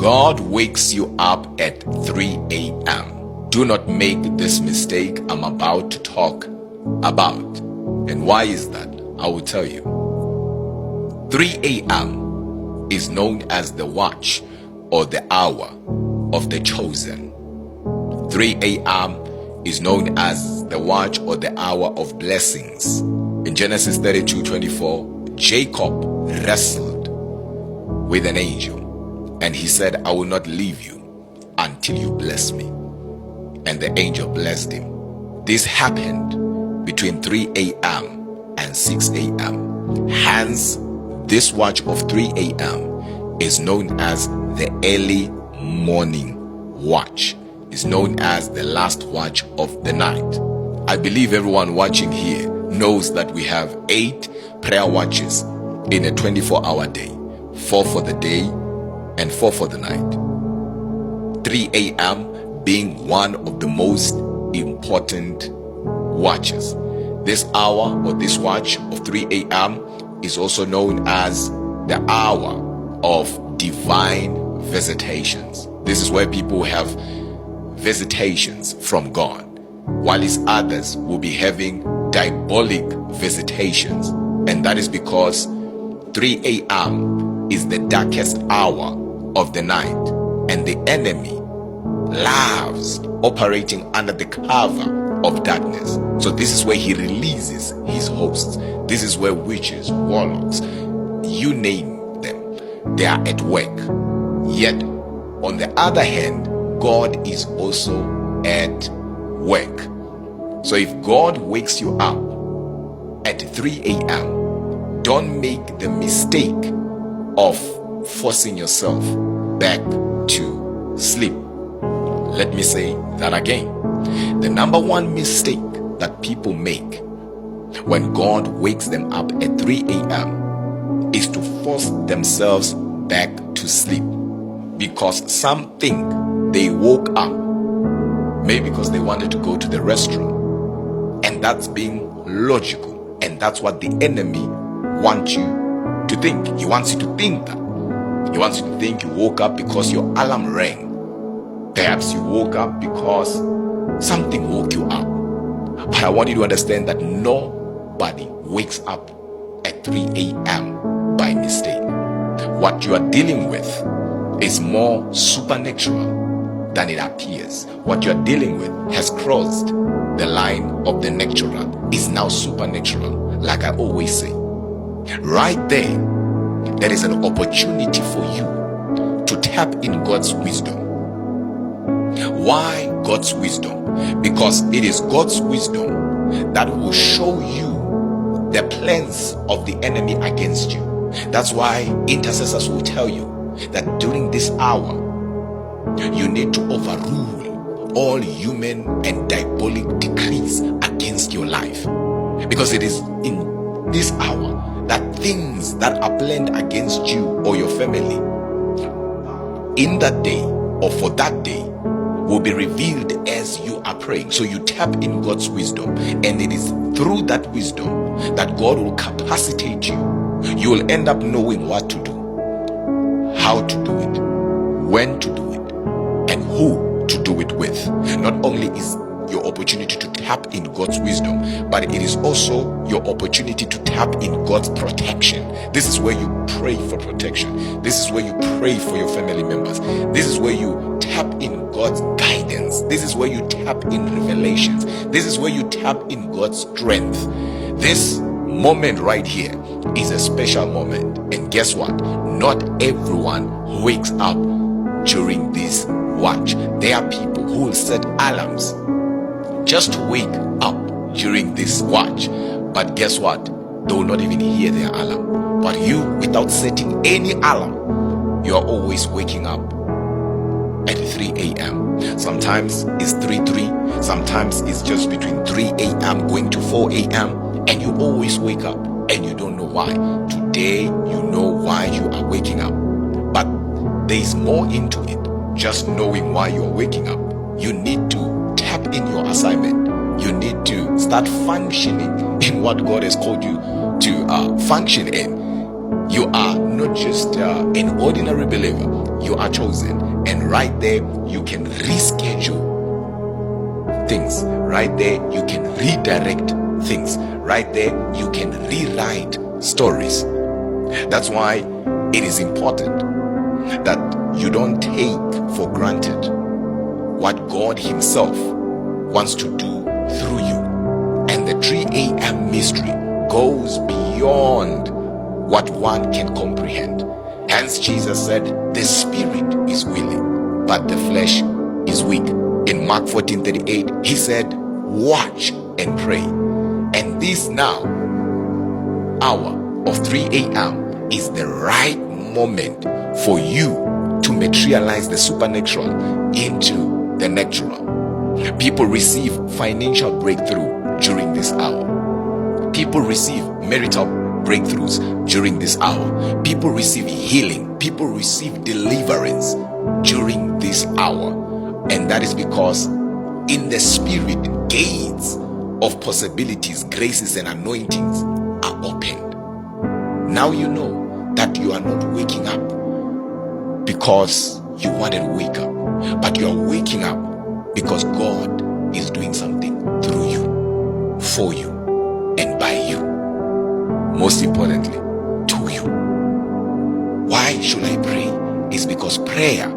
God wakes you up at 3 a.m. Do not make this mistake I'm about to talk about. And why is that? I will tell you. 3 a.m. is known as the watch or the hour of the chosen. 3 a.m. is known as the watch or the hour of blessings. In Genesis 32:24, Jacob wrestled with an angel, and he said, I will not leave you until you bless me. And the angel blessed him. This happened between 3 a.m. and 6 a.m. Hence, this watch of 3 a.m. is known as the early morning watch. It's known as the last watch of the night. I believe everyone watching here knows that we have 8 prayer watches in a 24-hour day. 4 for the day and 4 for the night. 3 a.m. being one of the most important watches. This hour or this watch of 3 a.m. is also known as the hour of divine visitations. This is where people have visitations from God, while others will be having diabolic visitations. And that is because 3 a.m. is the darkest hour of the night, and the enemy loves operating under the cover of darkness. So this is where he releases his hosts. This is where witches, warlocks, you name them, they are at work. Yet on the other hand, God is also at work. So if God wakes you up at 3 a.m., don't make the mistake of forcing yourself back to sleep. Let me say that again. The number one mistake that people make when God wakes them up at 3 a.m. is to force themselves back to sleep, because some think they woke up maybe because they wanted to go to the restroom, and that's being logical, and that's what the enemy wants you to think. He wants you to think that. He wants you to think you woke up because your alarm rang. Perhaps you woke up because something woke you up. But I want you to understand that nobody wakes up at 3 a.m. by mistake. What you are dealing with is more supernatural than it appears. What you are dealing with has crossed the line of the natural. It's now supernatural, like I always say. Right there is an opportunity for you to tap in God's wisdom. Why God's wisdom? Because it is God's wisdom that will show you the plans of the enemy against you. That's why intercessors will tell you that during this hour, you need to overrule all human and diabolic decrees against your life. Because it is in this hour that things that are planned against you or your family in that day or for that day will be revealed as you are praying. So you tap in God's wisdom, and it is through that wisdom that God will capacitate you. You will end up knowing what to do, how to do it, when to do it, and who to do it with. Not only is your opportunity to tap in God's wisdom, but it is also your opportunity to tap in God's protection. This is where you pray for protection. This is where you pray for your family members. This is where you tap in God's guidance. This is where you tap in revelations. This is where you tap in God's strength. This moment right here is a special moment. And guess what? Not everyone wakes up during this watch. There are people who will set alarms just to wake up during this watch. But guess what? They will not even hear their alarm. But you, without setting any alarm, you are always waking up at 3 a.m. Sometimes it's 3:03. Sometimes it's just between 3 a.m. going to 4 a.m. And you always wake up and you don't know why. Today, you know why you are waking up. But there is more into it. Just knowing why you're waking up. You need to tap in your assignment. You need to start functioning in what God has called you to function in. You are not just an ordinary believer. You are chosen. And right there, you can reschedule things. Right there, you can redirect things. Right there, you can rewrite stories. That's why it is important that you don't take for granted what God Himself wants to do through you. And the 3 a.m. mystery goes beyond what one can comprehend. Hence Jesus said, the spirit is willing, but the flesh is weak. In Mark 14:38, He said, watch and pray. And this now hour of 3 a.m. is the right moment for you to materialize the supernatural into the natural. People receive financial breakthrough during this hour. People receive marital breakthroughs during this hour. People receive healing. People receive deliverance during this hour. And that is because in the spirit, gates of possibilities, graces, and anointings are opened. Now you know that you are not waking up because you wanted to wake up, but you are waking up because God is doing something through you, for you, and by you. Most importantly, to you. Why should I pray? It's because prayer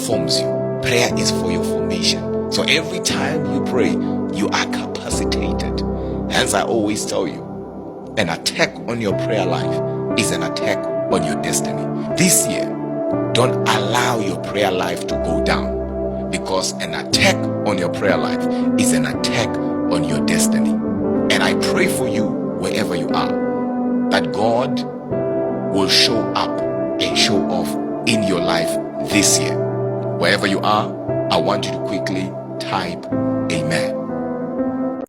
forms you. Prayer is for your formation. So every time you pray, you are capacitated. Hence, I always tell you, an attack on your prayer life is an attack on your destiny. This year, don't allow your prayer life to go down, because an attack on your prayer life is an attack on your destiny. And I pray for you wherever you are, that God will show up and show off in your life this year. Wherever you are, I want you to quickly type amen.